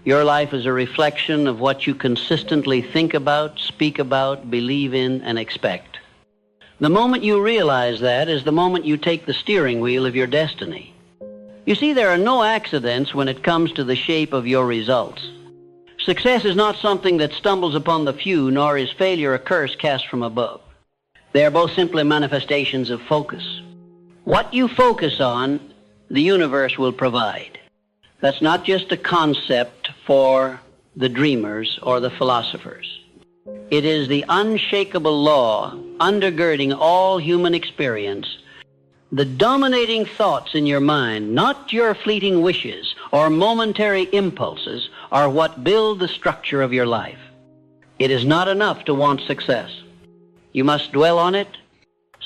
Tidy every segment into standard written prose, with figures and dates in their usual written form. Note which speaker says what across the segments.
Speaker 1: Your life is a reflection of what you consistently think about, speak about, believe in, and expect. The moment you realize that is the moment you take the steering wheel of your destiny. You see, there are no accidents when it comes to the shape of your results. Success is not something that stumbles upon the few, nor is failure a curse cast from above. They are both simply manifestations of focus. What you focus on, the universe will provide. That's not just a concept for the dreamers or the philosophers. It is the unshakable law undergirding all human experience. The dominating thoughts in your mind, not your fleeting wishes or momentary impulses, are what build the structure of your life. It is not enough to want success. You must dwell on it,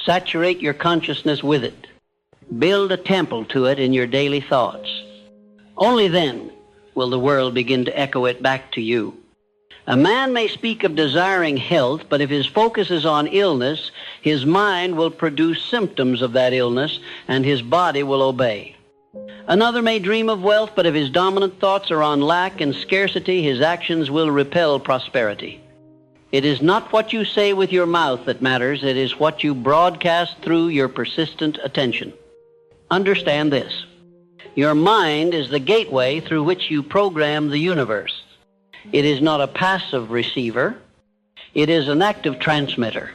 Speaker 1: saturate your consciousness with it, build a temple to it in your daily thoughts. Only then will the world begin to echo it back to you. A man may speak of desiring health, but if his focus is on illness, his mind will produce symptoms of that illness, and his body will obey. Another may dream of wealth, but if his dominant thoughts are on lack and scarcity, his actions will repel prosperity. It is not what you say with your mouth that matters, it is what you broadcast through your persistent attention. Understand this. Your mind is the gateway through which you program the universe. It is not a passive receiver. It is an active transmitter.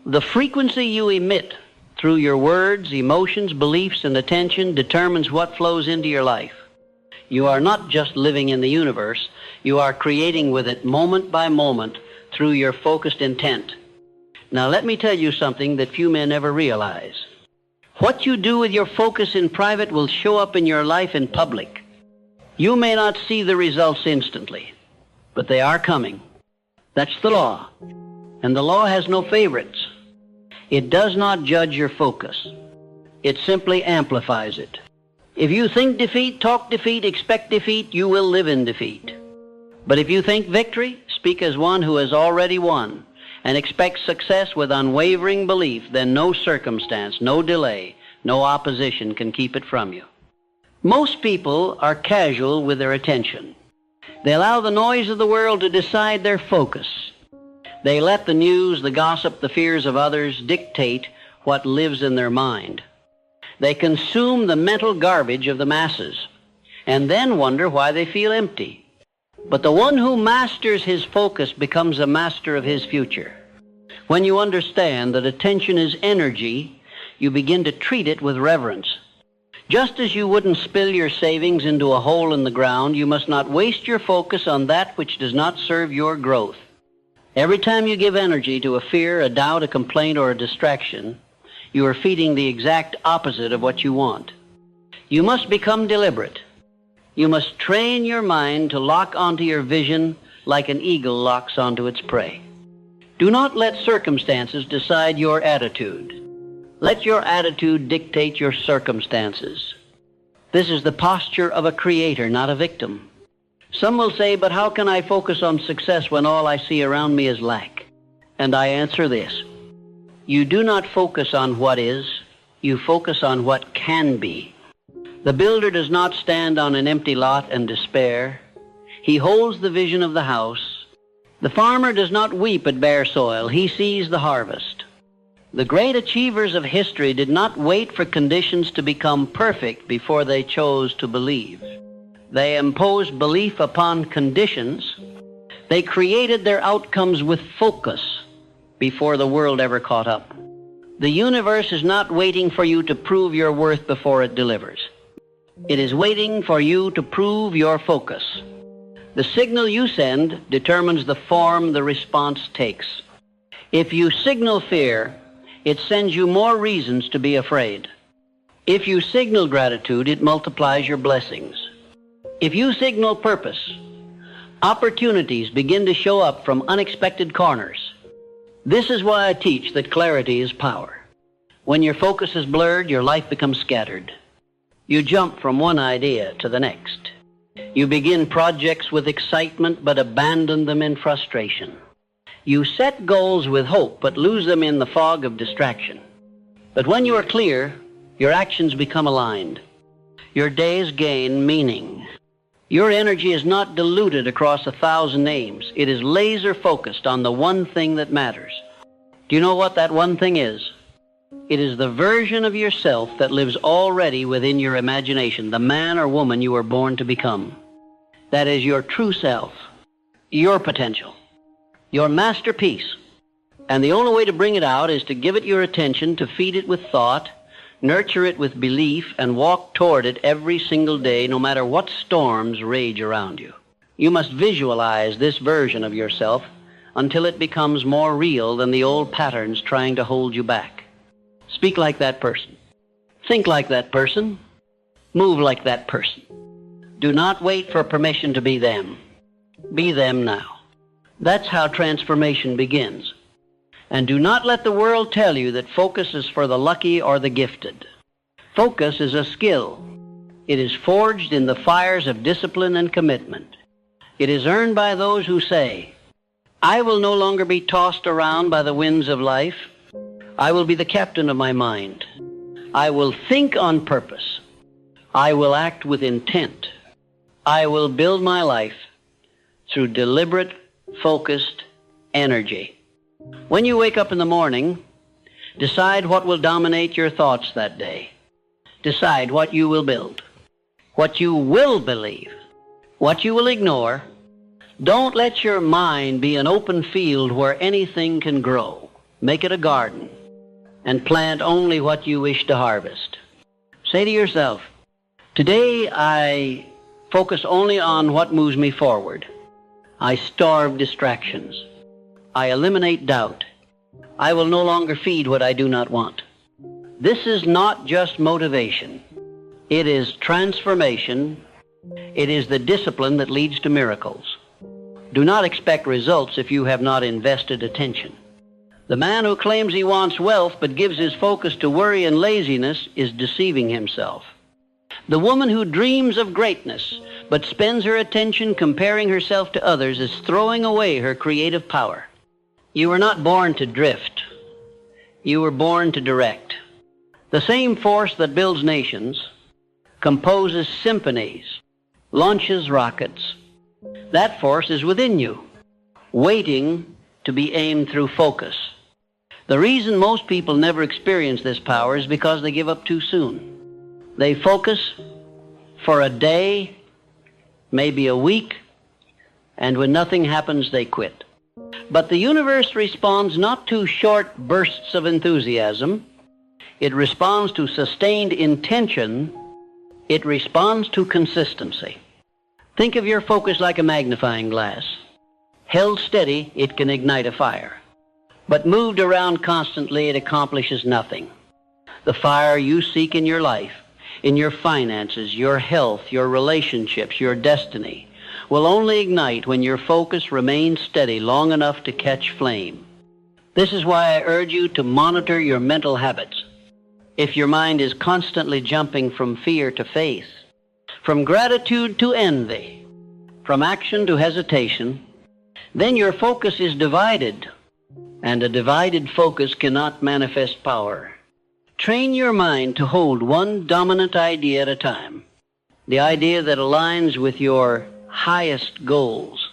Speaker 1: The frequency you emit through your words, emotions, beliefs, and attention determines what flows into your life. You are not just living in the universe. You are creating with it moment by moment through your focused intent. Now let me tell you something that few men ever realize. What you do with your focus in private will show up in your life in public. You may not see the results instantly, but they are coming. That's the law. And the law has no favorites. It does not judge your focus. It simply amplifies it. If you think defeat, talk defeat, expect defeat, you will live in defeat. But if you think victory, speak as one who has already won, and expect success with unwavering belief, then no circumstance, no delay, no opposition can keep it from you. Most people are casual with their attention. They allow the noise of the world to decide their focus. They let the news, the gossip, the fears of others dictate what lives in their mind. They consume the mental garbage of the masses and then wonder why they feel empty. But the one who masters his focus becomes a master of his future. When you understand that attention is energy, you begin to treat it with reverence. Just as you wouldn't spill your savings into a hole in the ground, you must not waste your focus on that which does not serve your growth. Every time you give energy to a fear, a doubt, a complaint, or a distraction, you are feeding the exact opposite of what you want. You must become deliberate. You must train your mind to lock onto your vision like an eagle locks onto its prey. Do not let circumstances decide your attitude. Let your attitude dictate your circumstances. This is the posture of a creator, not a victim. Some will say, but how can I focus on success when all I see around me is lack? And I answer this. You do not focus on what is, you focus on what can be. The builder does not stand on an empty lot and despair. He holds the vision of the house. The farmer does not weep at bare soil. He sees the harvest. The great achievers of history did not wait for conditions to become perfect before they chose to believe. They imposed belief upon conditions. They created their outcomes with focus before the world ever caught up. The universe is not waiting for you to prove your worth before it delivers. It is waiting for you to prove your focus. The signal you send determines the form the response takes. If you signal fear, it sends you more reasons to be afraid. If you signal gratitude, it multiplies your blessings. If you signal purpose, opportunities begin to show up from unexpected corners. This is why I teach that clarity is power. When your focus is blurred, your life becomes scattered. You jump from one idea to the next. You begin projects with excitement but abandon them in frustration. You set goals with hope but lose them in the fog of distraction. But when you are clear, your actions become aligned. Your days gain meaning. Your energy is not diluted across 1,000 names. It is laser focused on the one thing that matters. Do you know what that one thing is? It is the version of yourself that lives already within your imagination, the man or woman you were born to become. That is your true self, your potential, your masterpiece. And the only way to bring it out is to give it your attention, to feed it with thought, nurture it with belief, and walk toward it every single day, no matter what storms rage around you. You must visualize this version of yourself until it becomes more real than the old patterns trying to hold you back. Speak like that person. Think like that person. Move like that person. Do not wait for permission to be them. Be them now. That's how transformation begins. And do not let the world tell you that focus is for the lucky or the gifted. Focus is a skill. It is forged in the fires of discipline and commitment. It is earned by those who say, I will no longer be tossed around by the winds of life. I will be the captain of my mind. I will think on purpose. I will act with intent. I will build my life through deliberate, focused energy. When you wake up in the morning, decide what will dominate your thoughts that day. Decide what you will build, what you will believe, what you will ignore. Don't let your mind be an open field where anything can grow. Make it a garden and plant only what you wish to harvest. Say to yourself, today I focus only on what moves me forward. I starve distractions. I eliminate doubt. I will no longer feed what I do not want. This is not just motivation. It is transformation. It is the discipline that leads to miracles. Do not expect results if you have not invested attention. The man who claims he wants wealth but gives his focus to worry and laziness is deceiving himself. The woman who dreams of greatness but spends her attention comparing herself to others is throwing away her creative power. You were not born to drift. You were born to direct. The same force that builds nations, composes symphonies, launches rockets. That force is within you, waiting to be aimed through focus. The reason most people never experience this power is because they give up too soon. They focus for a day, maybe a week, and when nothing happens, they quit. But the universe responds not to short bursts of enthusiasm. It responds to sustained intention. It responds to consistency. Think of your focus like a magnifying glass. Held steady, it can ignite a fire. But moved around constantly, it accomplishes nothing. The fire you seek in your life, in your finances, your health, your relationships, your destiny, will only ignite when your focus remains steady long enough to catch flame. This is why I urge you to monitor your mental habits. If your mind is constantly jumping from fear to faith, from gratitude to envy, from action to hesitation, then your focus is divided, and a divided focus cannot manifest power. Train your mind to hold one dominant idea at a time, the idea that aligns with your highest goals.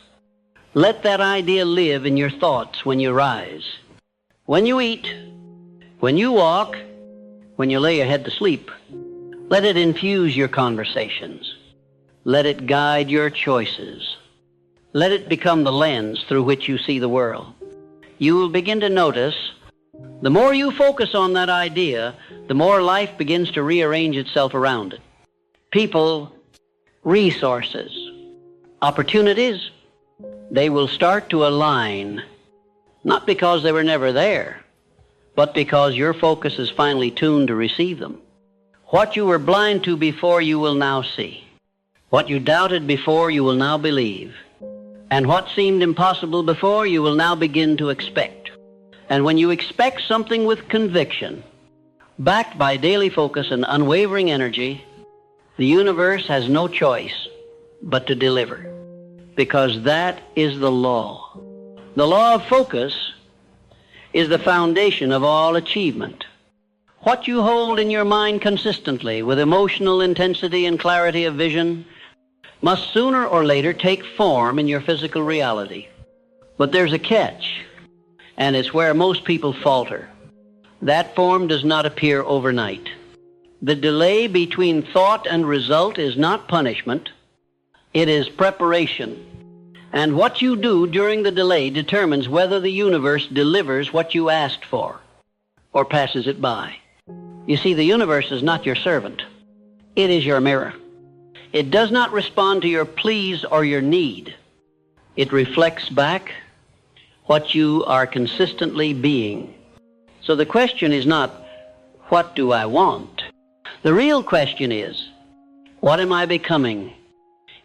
Speaker 1: Let that idea live in your thoughts when you rise, when you eat, when you walk, when you lay your head to sleep. Let it infuse your conversations. Let it guide your choices. Let it become the lens through which you see the world. You will begin to notice the more you focus on that idea, the more life begins to rearrange itself around it. People, resources, opportunities, they will start to align, not because they were never there, but because your focus is finally tuned to receive them. What you were blind to before, you will now see. What you doubted before, you will now believe. And what seemed impossible before, you will now begin to expect. And when you expect something with conviction, backed by daily focus and unwavering energy, the universe has no choice but to deliver, because that is the law. The law of focus is the foundation of all achievement. What you hold in your mind consistently with emotional intensity and clarity of vision must sooner or later take form in your physical reality. But there's a catch, and it's where most people falter. That form does not appear overnight. The delay between thought and result is not punishment. It is preparation. And what you do during the delay determines whether the universe delivers what you asked for or passes it by. You see, the universe is not your servant. It is your mirror. It does not respond to your pleas or your need. It reflects back what you are consistently being. So the question is not, what do I want? The real question is, what am I becoming?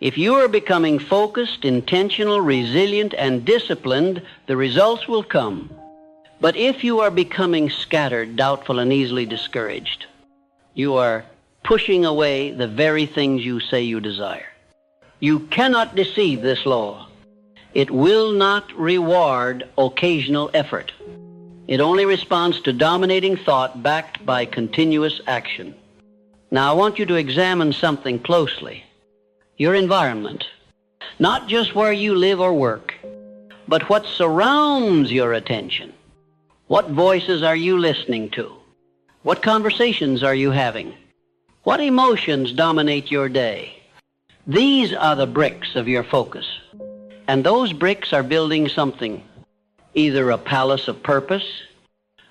Speaker 1: If you are becoming focused, intentional, resilient, and disciplined, the results will come. But if you are becoming scattered, doubtful, and easily discouraged, you are pushing away the very things you say you desire. You cannot deceive this law. It will not reward occasional effort. It only responds to dominating thought backed by continuous action. Now I want you to examine something closely. Your environment, not just where you live or work, but what surrounds your attention. What voices are you listening to? What conversations are you having? What emotions dominate your day? These are the bricks of your focus. And those bricks are building something, either a palace of purpose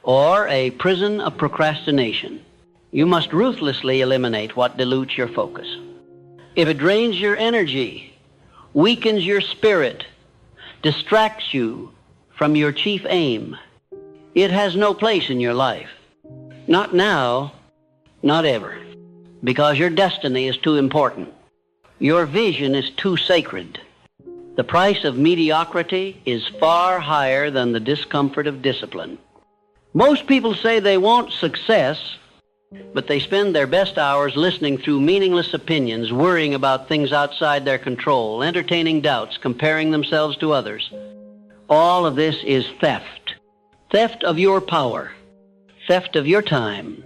Speaker 1: or a prison of procrastination. You must ruthlessly eliminate what dilutes your focus. If it drains your energy, weakens your spirit, distracts you from your chief aim, it has no place in your life. Not now, not ever, because your destiny is too important. Your vision is too sacred. The price of mediocrity is far higher than the discomfort of discipline. Most people say they want success, but they spend their best hours listening through meaningless opinions, worrying about things outside their control, entertaining doubts, comparing themselves to others. All of this is theft. Theft of your power, theft of your time,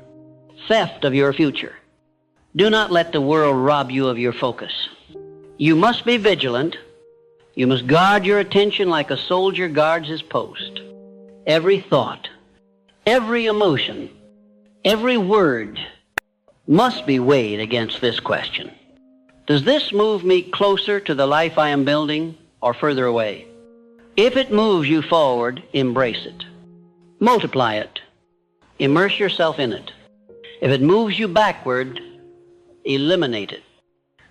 Speaker 1: theft of your future. Do not let the world rob you of your focus. You must be vigilant. You must guard your attention like a soldier guards his post. Every thought, every emotion, every word must be weighed against this question. Does this move me closer to the life I am building or further away? If it moves you forward, embrace it. Multiply it. Immerse yourself in it. If it moves you backward, eliminate it.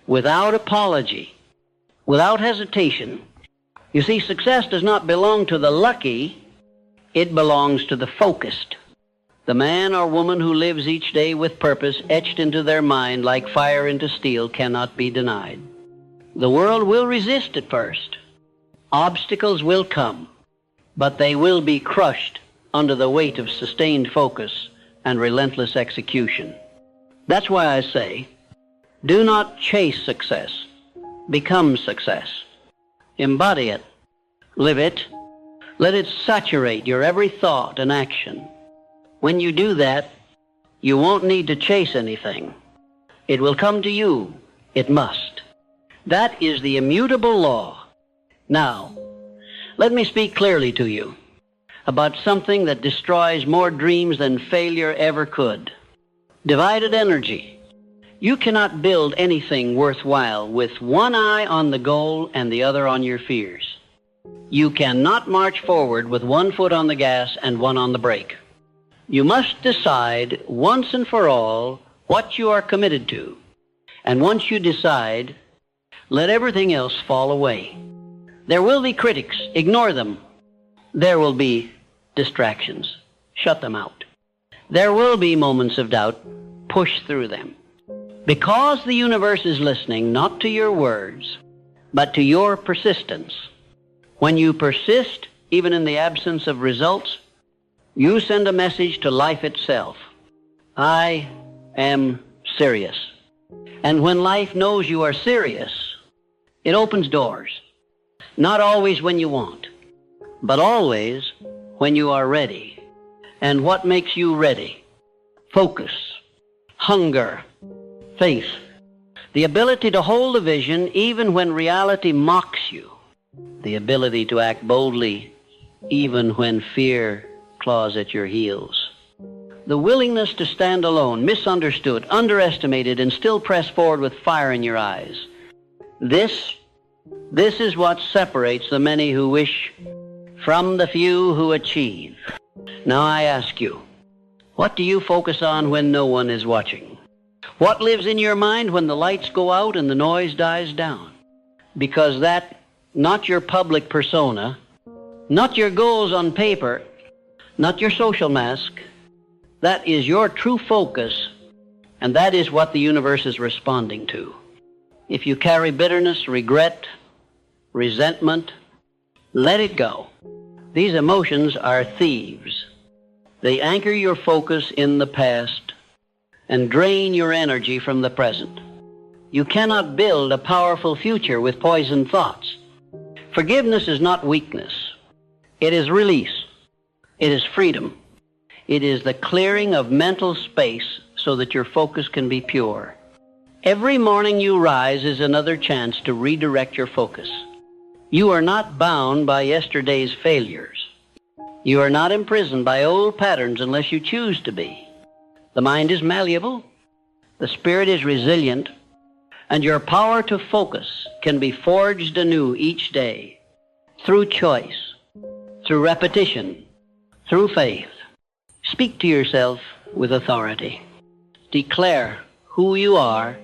Speaker 1: Without apology, without hesitation. You see, success does not belong to the lucky, it belongs to the focused. The man or woman who lives each day with purpose etched into their mind like fire into steel cannot be denied. The world will resist at first. Obstacles will come, but they will be crushed under the weight of sustained focus and relentless execution. That's why I say, do not chase success. Become success. Embody it. Live it. Let it saturate your every thought and action. When you do that, you won't need to chase anything. It will come to you. It must. That is the immutable law. Now, let me speak clearly to you about something that destroys more dreams than failure ever could. Divided energy. You cannot build anything worthwhile with one eye on the goal and the other on your fears. You cannot march forward with one foot on the gas and one on the brake. You must decide once and for all what you are committed to. And once you decide, let everything else fall away. There will be critics. Ignore them. There will be distractions. Shut them out. There will be moments of doubt. Push through them. Because the universe is listening not to your words, but to your persistence. When you persist, even in the absence of results, you send a message to life itself. I am serious. And when life knows you are serious, it opens doors. Not always when you want, but always when you are ready. And what makes you ready? Focus, hunger, faith, The ability to hold a vision even when reality mocks you. The ability to act boldly even when fear claws at your heels. The willingness to stand alone, misunderstood, underestimated, and still press forward with fire in your eyes. This is what separates the many who wish from the few who achieve. Now I ask you, what do you focus on when no one is watching? What lives in your mind when the lights go out and the noise dies down? Because that, not your public persona, not your goals on paper, not your social mask, that is your true focus, and that is what the universe is responding to. If you carry bitterness, regret, resentment, let it go. These emotions are thieves. They anchor your focus in the past and drain your energy from the present. You cannot build a powerful future with poisoned thoughts. Forgiveness is not weakness. It is release. It is freedom. It is the clearing of mental space so that your focus can be pure. Every morning you rise is another chance to redirect your focus. You are not bound by yesterday's failures. You are not imprisoned by old patterns unless you choose to be. The mind is malleable, the spirit is resilient, and your power to focus can be forged anew each day through choice, through repetition, through faith. Speak to yourself with authority. Declare who you are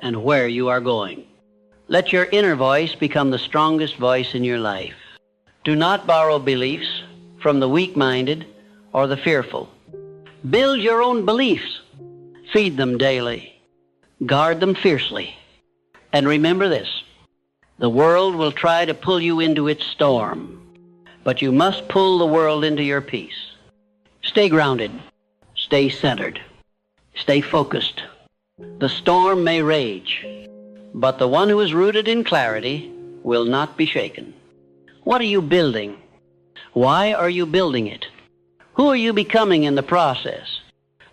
Speaker 1: and where you are going. Let your inner voice become the strongest voice in your life. Do not borrow beliefs from the weak-minded or the fearful. Build your own beliefs. Feed them daily. Guard them fiercely. And remember this, the world will try to pull you into its storm, but you must pull the world into your peace. Stay grounded. Stay centered. Stay focused. The storm may rage, but the one who is rooted in clarity will not be shaken. What are you building? Why are you building it? Who are you becoming in the process?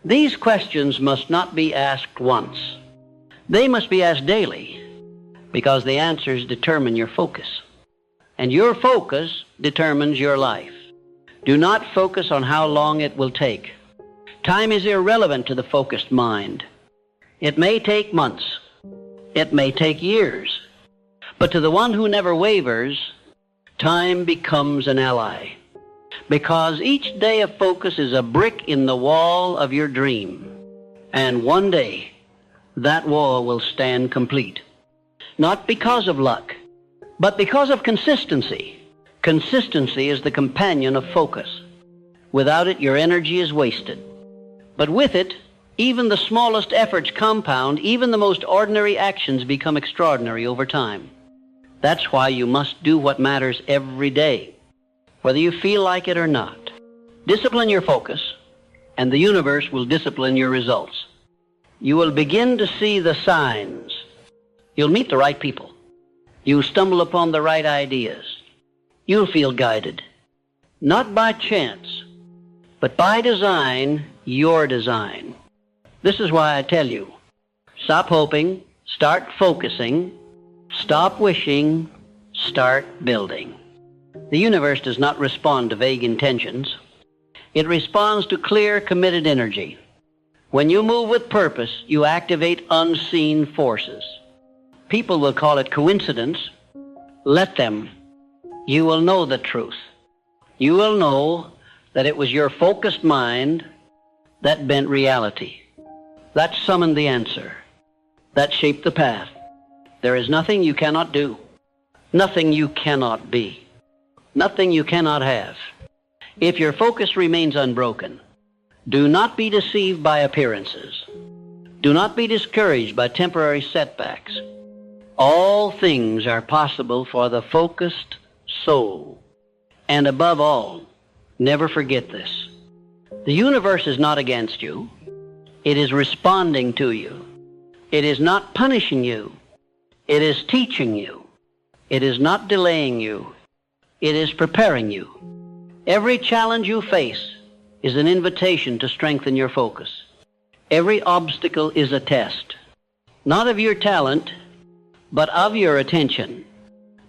Speaker 1: These questions must not be asked once. They must be asked daily, because the answers determine your focus. And your focus determines your life. Do not focus on how long it will take. Time is irrelevant to the focused mind. It may take months. It may take years. But to the one who never wavers, time becomes an ally. Because each day of focus is a brick in the wall of your dream. And one day, that wall will stand complete. Not because of luck, but because of consistency. Consistency is the companion of focus. Without it, your energy is wasted. But with it, even the smallest efforts compound, even the most ordinary actions become extraordinary over time. That's why you must do what matters every day, whether you feel like it or not. Discipline your focus, and the universe will discipline your results. You will begin to see the signs. You'll meet the right people. You'll stumble upon the right ideas. You'll feel guided, not by chance, but by design, your design. This is why I tell you, stop hoping, start focusing, stop wishing, start building. The universe does not respond to vague intentions. It responds to clear, committed energy. When you move with purpose, you activate unseen forces. People will call it coincidence. Let them. You will know the truth. You will know that it was your focused mind that bent reality, that summoned the answer, that shaped the path. There is nothing you cannot do, nothing you cannot be, nothing you cannot have. If your focus remains unbroken, do not be deceived by appearances. Do not be discouraged by temporary setbacks. All things are possible for the focused soul. And above all, never forget this. The universe is not against you. It is responding to you. It is not punishing you. It is teaching you. It is not delaying you. It is preparing you. Every challenge you face is an invitation to strengthen your focus. Every obstacle is a test. not of your talent, but of your attention.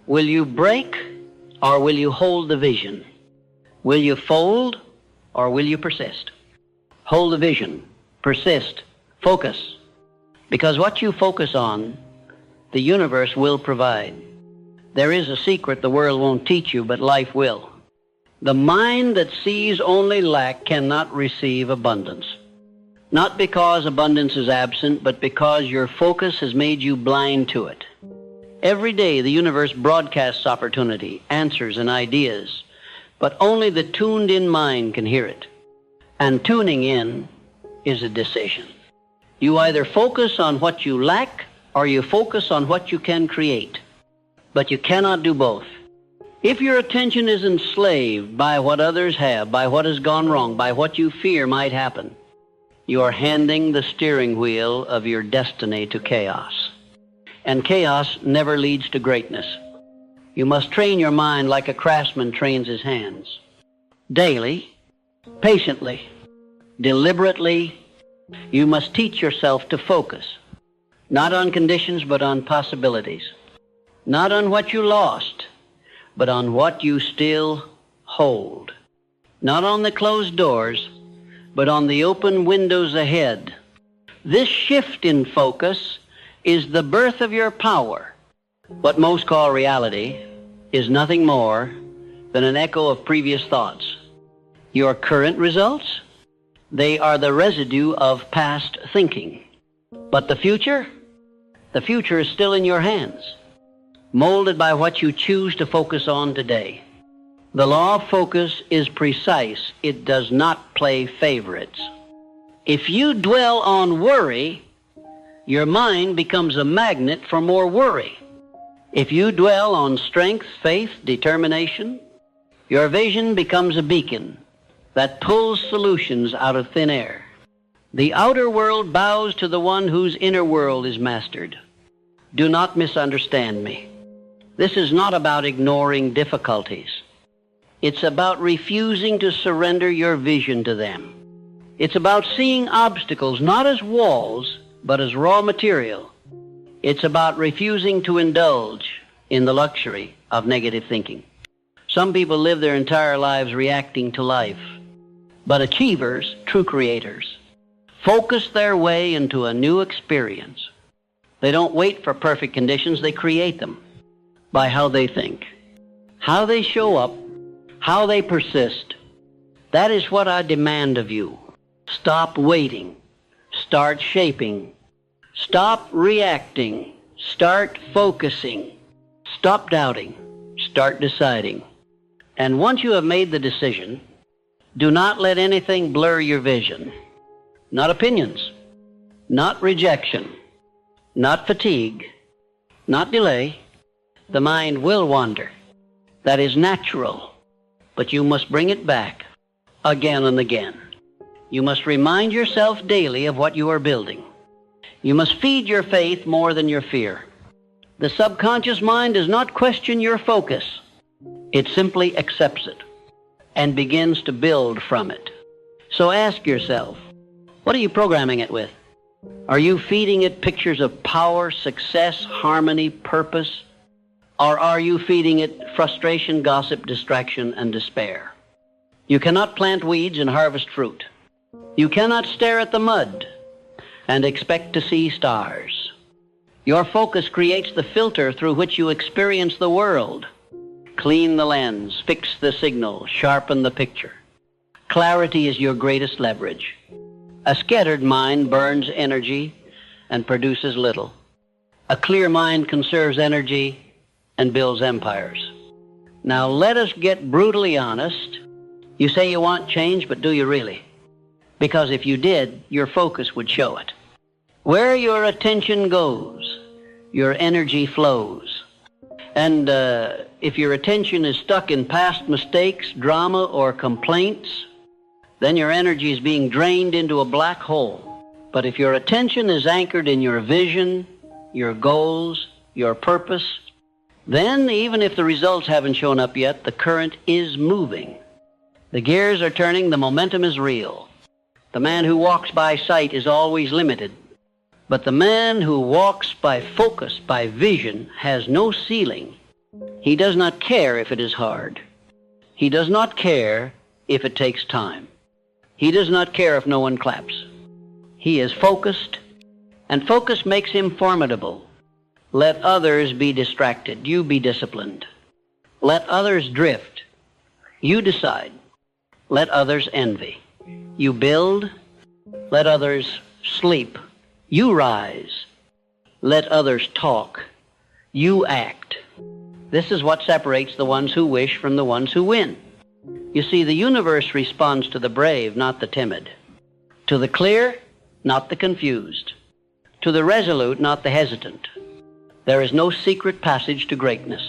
Speaker 1: Will you break or will you hold the vision? Will you fold or will you persist? Hold the vision, persist, focus. Because what you focus on, the universe will provide. There is a secret the world won't teach you, but life will. The mind that sees only lack cannot receive abundance. Not because abundance is absent, but because your focus has made you blind to it. Every day the universe broadcasts opportunity, answers, and ideas, but only the tuned-in mind can hear it. And tuning in is a decision. You either focus on what you lack or you focus on what you can create. But you cannot do both. If your attention is enslaved by what others have, by what has gone wrong, by what you fear might happen, you are handing the steering wheel of your destiny to chaos. And chaos never leads to greatness. You must train your mind like a craftsman trains his hands. Daily, patiently, deliberately, you must teach yourself to focus, not on conditions, but on possibilities. Not on what you lost, but on what you still hold. Not on the closed doors, but on the open windows ahead. This shift in focus is the birth of your power. What most call reality is nothing more than an echo of previous thoughts. Your current results, they are the residue of past thinking. But the future is still in your hands, molded by what you choose to focus on today. The law of focus is precise. It does not play favorites. If you dwell on worry, your mind becomes a magnet for more worry. If you dwell on strength, faith, determination, your vision becomes a beacon that pulls solutions out of thin air. The outer world bows to the one whose inner world is mastered. Do not misunderstand me. This is not about ignoring difficulties. It's about refusing to surrender your vision to them. It's about seeing obstacles not as walls, but as raw material. It's about refusing to indulge in the luxury of negative thinking. Some people live their entire lives reacting to life, but achievers, true creators, focus their way into a new experience. They don't wait for perfect conditions, they create them by how they think, how they show up, how they persist. That is what I demand of you. Stop waiting. Start shaping. Stop reacting. Start focusing. Stop doubting. Start deciding. And once you have made the decision, do not let anything blur your vision. Not opinions, not rejection, not fatigue, not delay. The mind will wander. That is natural, but you must bring it back again and again. You must remind yourself daily of what you are building. You must feed your faith more than your fear. The subconscious mind does not question your focus. It simply accepts it and begins to build from it. So ask yourself, what are you programming it with? Are you feeding it pictures of power, success, harmony, purpose? Or are you feeding it frustration, gossip, distraction, and despair? You cannot plant weeds and harvest fruit. You cannot stare at the mud and expect to see stars. Your focus creates the filter through which you experience the world. Clean the lens, fix the signal, sharpen the picture. Clarity is your greatest leverage. A scattered mind burns energy and produces little. A clear mind conserves energy and builds empires. Now let us get brutally honest. You say you want change, but do you really? Because if you did, your focus would show it. Where your attention goes, your energy flows. And if your attention is stuck in past mistakes, drama, or complaints, then your energy is being drained into a black hole. But if your attention is anchored in your vision, your goals, your purpose, then even if the results haven't shown up yet, the current is moving. The gears are turning, the momentum is real. The man who walks by sight is always limited. But the man who walks by focus, by vision, has no ceiling. He does not care if it is hard. He does not care if it takes time. He does not care if no one claps. He is focused, and focus makes him formidable. Let others be distracted. You be disciplined. Let others drift. You decide. Let others envy. You build. Let others sleep. You rise. Let others talk. You act. This is what separates the ones who wish from the ones who win. You see, the universe responds to the brave, not the timid. To the clear, not the confused. To the resolute, not the hesitant. There is no secret passage to greatness.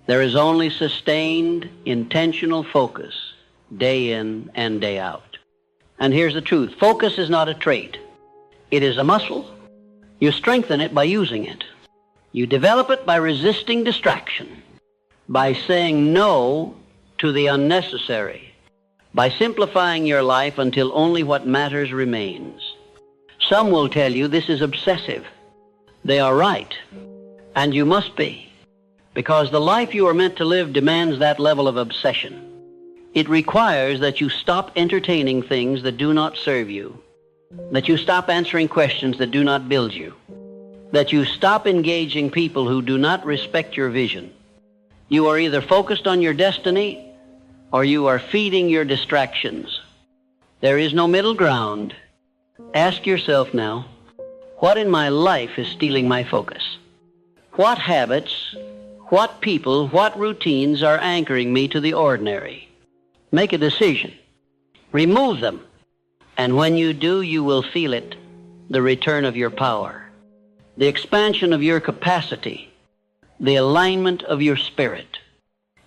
Speaker 1: There is only sustained, intentional focus, day in and day out. And here's the truth. Focus is not a trait. It is a muscle. You strengthen it by using it. You develop it by resisting distraction, by saying no to the unnecessary, by simplifying your life until only what matters remains. Some will tell you this is obsessive. They are right, and you must be, because the life you are meant to live demands that level of obsession. It requires that you stop entertaining things that do not serve you, that you stop answering questions that do not build you, that you stop engaging people who do not respect your vision. You are either focused on your destiny or you are feeding your distractions. There is no middle ground. Ask yourself now, what in my life is stealing my focus? What habits, what people, what routines are anchoring me to the ordinary? Make a decision. Remove them. And when you do, you will feel it, the return of your power, the expansion of your capacity, the alignment of your spirit.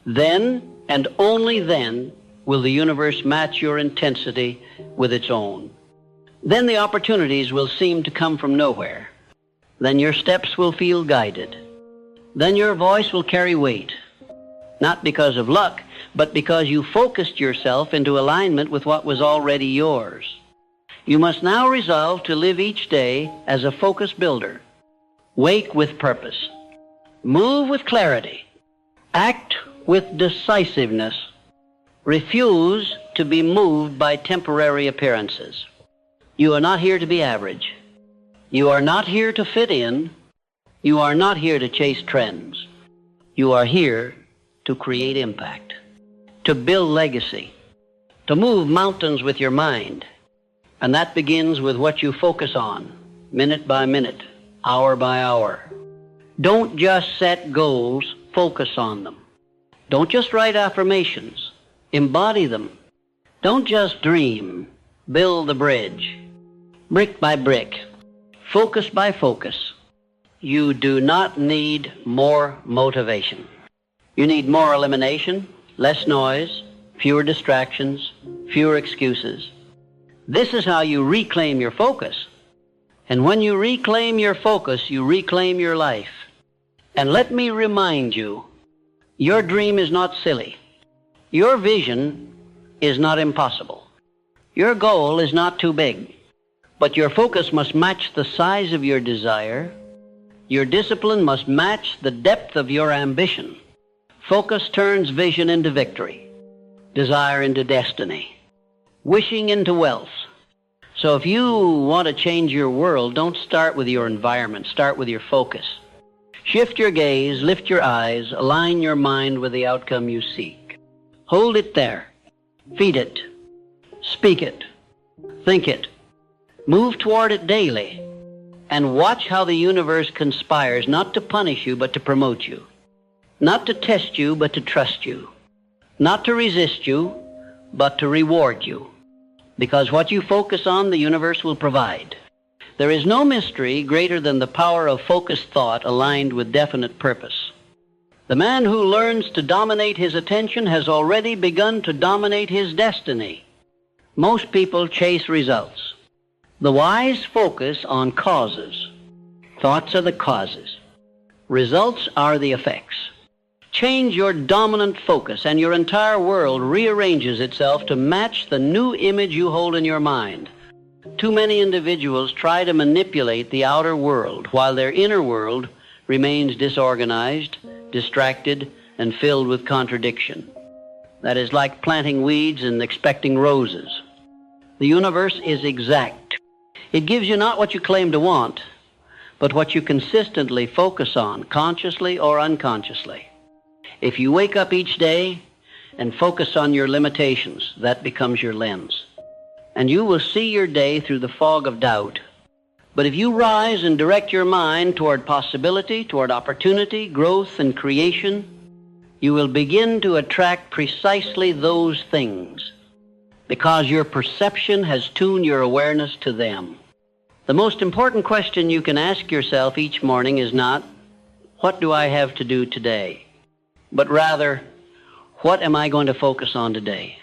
Speaker 1: Then, and only then, will the universe match your intensity with its own. Then the opportunities will seem to come from nowhere. Then your steps will feel guided. Then your voice will carry weight, not because of luck, but because you focused yourself into alignment with what was already yours. You must now resolve to live each day as a focus builder. Wake with purpose. Move with clarity. Act with decisiveness. Refuse to be moved by temporary appearances. You are not here to be average. You are not here to fit in. You are not here to chase trends. You are here to create impact, to build legacy, to move mountains with your mind. And that begins with what you focus on, minute by minute, hour by hour. Don't just set goals, focus on them. Don't just write affirmations, embody them. Don't just dream, build the bridge, brick by brick, focus by focus. You do not need more motivation. You need more elimination, less noise, fewer distractions, fewer excuses. This is how you reclaim your focus. And when you reclaim your focus, you reclaim your life. And let me remind you, your dream is not silly. Your vision is not impossible. Your goal is not too big. But your focus must match the size of your desire. Your discipline must match the depth of your ambition. Focus turns vision into victory, desire into destiny, wishing into wealth. So if you want to change your world, don't start with your environment. Start with your focus. Shift your gaze, lift your eyes, align your mind with the outcome you seek. Hold it there. Feed it. Speak it. Think it. Move toward it daily. And watch how the universe conspires not to punish you, but to promote you. Not to test you, but to trust you. Not to resist you, but to reward you. Because what you focus on, the universe will provide. There is no mystery greater than the power of focused thought aligned with definite purpose. The man who learns to dominate his attention has already begun to dominate his destiny. Most people chase results. The wise focus on causes. Thoughts are the causes. Results are the effects. Change your dominant focus and your entire world rearranges itself to match the new image you hold in your mind. Too many individuals try to manipulate the outer world while their inner world remains disorganized, distracted, and filled with contradiction. That is like planting weeds and expecting roses. The universe is exact. It gives you not what you claim to want, but what you consistently focus on, consciously or unconsciously. If you wake up each day and focus on your limitations, that becomes your lens. And you will see your day through the fog of doubt. But if you rise and direct your mind toward possibility, toward opportunity, growth, and creation, you will begin to attract precisely those things because your perception has tuned your awareness to them. The most important question you can ask yourself each morning is not, what do I have to do today? But rather, what am I going to focus on today?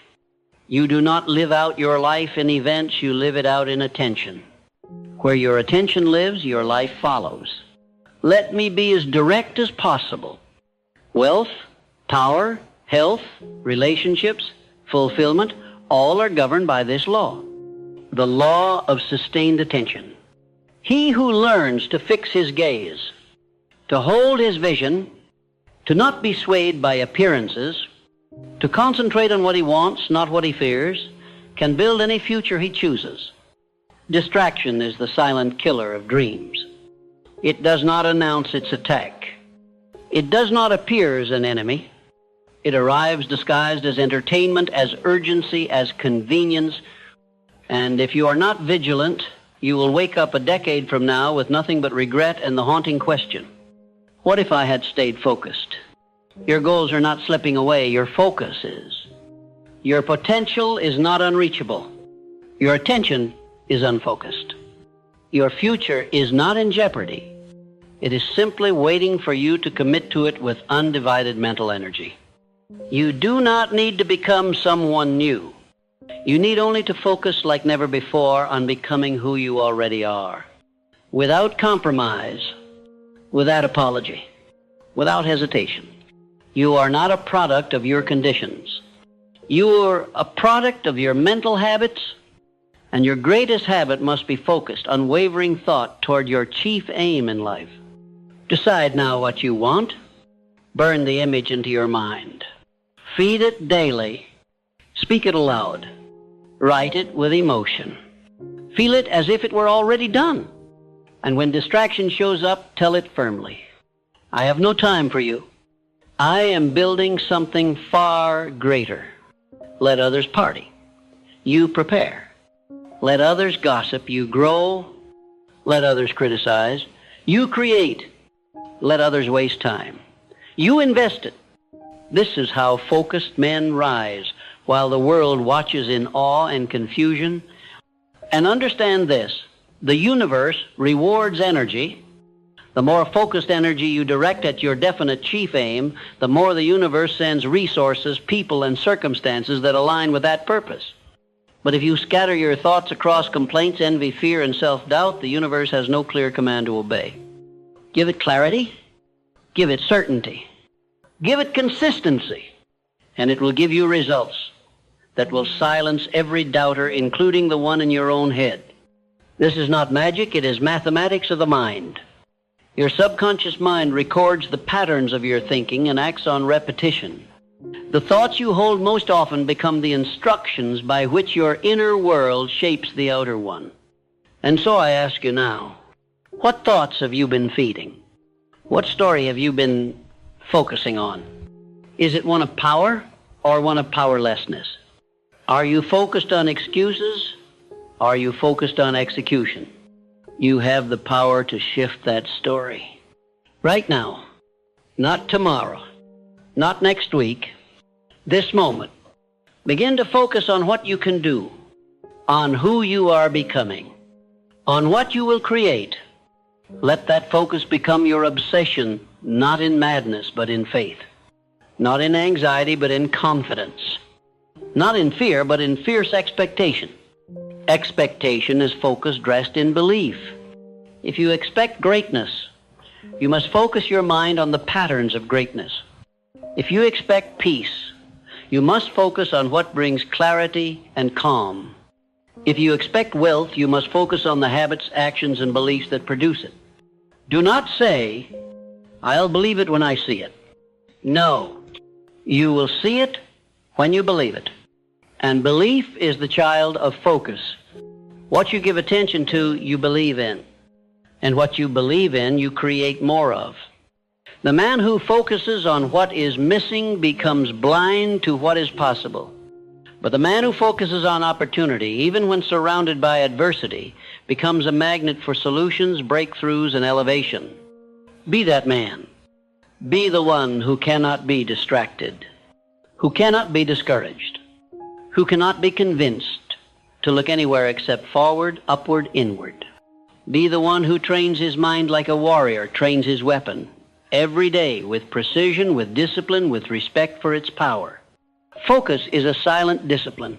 Speaker 1: You do not live out your life in events, you live it out in attention. Where your attention lives, your life follows. Let me be as direct as possible. Wealth, power, health, relationships, fulfillment, all are governed by this law, the law of sustained attention. He who learns to fix his gaze, to hold his vision, to not be swayed by appearances, to concentrate on what he wants, not what he fears, can build any future he chooses. Distraction is the silent killer of dreams. It does not announce its attack. It does not appear as an enemy. It arrives disguised as entertainment, as urgency, as convenience. And if you are not vigilant, you will wake up a decade from now with nothing but regret and the haunting question, what if I had stayed focused? Your goals are not slipping away, your focus is. Your potential is not unreachable. Your attention is unfocused. Your future is not in jeopardy. It is simply waiting for you to commit to it with undivided mental energy. You do not need to become someone new. You need only to focus like never before on becoming who you already are. Without compromise, without apology, without hesitation. You are not a product of your conditions. You are a product of your mental habits, and your greatest habit must be focused, unwavering thought toward your chief aim in life. Decide now what you want. Burn the image into your mind. Feed it daily. Speak it aloud. Write it with emotion. Feel it as if it were already done. And when distraction shows up, tell it firmly. I have no time for you. I am building something far greater. Let others party. You prepare. Let others gossip. You grow. Let others criticize. You create. Let others waste time. You invest it. This is how focused men rise while the world watches in awe and confusion. And understand this, the universe rewards energy. The more focused energy you direct at your definite chief aim, the more the universe sends resources, people, and circumstances that align with that purpose. But if you scatter your thoughts across complaints, envy, fear, and self-doubt, the universe has no clear command to obey. Give it clarity. Give it certainty. Give it consistency. And it will give you results that will silence every doubter, including the one in your own head. This is not magic. It is mathematics of the mind. Your subconscious mind records the patterns of your thinking and acts on repetition. The thoughts you hold most often become the instructions by which your inner world shapes the outer one. And so I ask you now, what thoughts have you been feeding? What story have you been focusing on? Is it one of power or one of powerlessness? Are you focused on excuses? Are you focused on execution? You have the power to shift that story. Right now, not tomorrow, not next week, this moment. Begin to focus on what you can do, on who you are becoming, on what you will create. Let that focus become your obsession, not in madness, but in faith. Not in anxiety, but in confidence. Not in fear, but in fierce expectation. Expectation is focus dressed in belief. If you expect greatness, you must focus your mind on the patterns of greatness. If you expect peace, you must focus on what brings clarity and calm. If you expect wealth, you must focus on the habits, actions, and beliefs that produce it. Do not say, "I'll believe it when I see it." No. You will see it when you believe it. And belief is the child of focus. What you give attention to, you believe in. And what you believe in, you create more of. The man who focuses on what is missing becomes blind to what is possible. But the man who focuses on opportunity, even when surrounded by adversity, becomes a magnet for solutions, breakthroughs, and elevation. Be that man. Be the one who cannot be distracted, who cannot be discouraged, who cannot be convinced to look anywhere except forward, upward, inward. Be the one who trains his mind like a warrior trains his weapon, every day with precision, with discipline, with respect for its power. Focus is a silent discipline.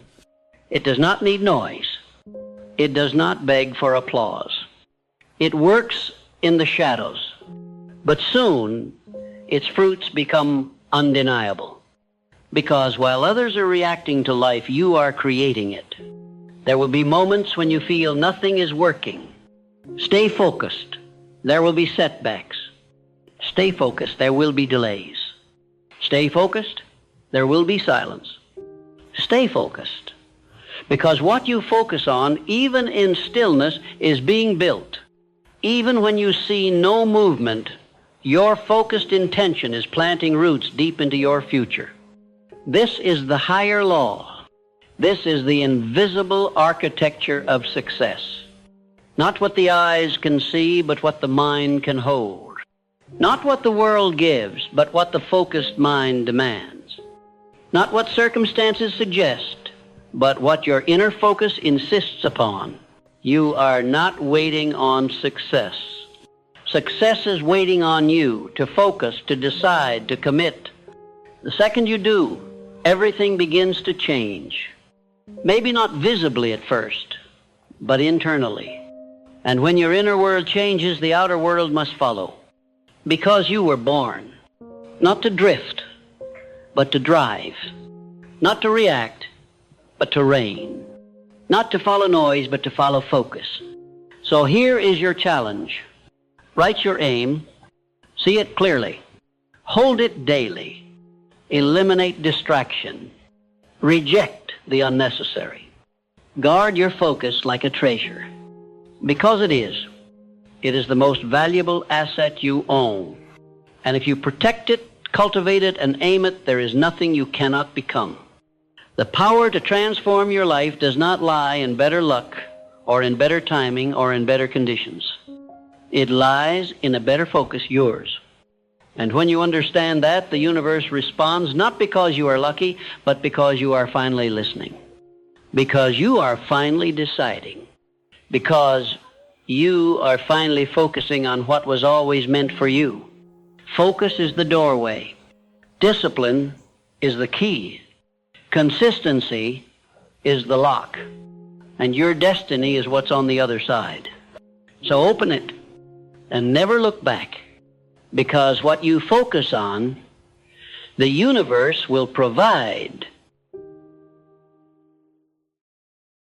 Speaker 1: It does not need noise. It does not beg for applause. It works in the shadows, but soon its fruits become undeniable. Because while others are reacting to life, you are creating it. There will be moments when you feel nothing is working. Stay focused. There will be setbacks. Stay focused. There will be delays. Stay focused. There will be silence. Stay focused. Because what you focus on, even in stillness, is being built. Even when you see no movement, your focused intention is planting roots deep into your future. This is the higher law. This is the invisible architecture of success. Not what the eyes can see, but what the mind can hold. Not what the world gives, but what the focused mind demands. Not what circumstances suggest, but what your inner focus insists upon. You are not waiting on success. Success is waiting on you to focus, to decide, to commit. The second you do, everything begins to change. Maybe not visibly at first, but internally. And when your inner world changes, the outer world must follow. Because you were born, not to drift, but to drive. Not to react, but to reign. Not to follow noise, but to follow focus. So here is your challenge. Write your aim. See it clearly. Hold it daily. Eliminate distraction. Reject the unnecessary. Guard your focus like a treasure. Because it is the most valuable asset you own. And if you protect it, cultivate it, and aim it, there is nothing you cannot become. The power to transform your life does not lie in better luck, or in better timing, or in better conditions. It lies in a better focus, yours. And when you understand that, the universe responds not because you are lucky, but because you are finally listening. Because you are finally deciding. Because you are finally focusing on what was always meant for you. Focus is the doorway. Discipline is the key. Consistency is the lock. And your destiny is what's on the other side. So open it and never look back. Because what you focus on, the universe will provide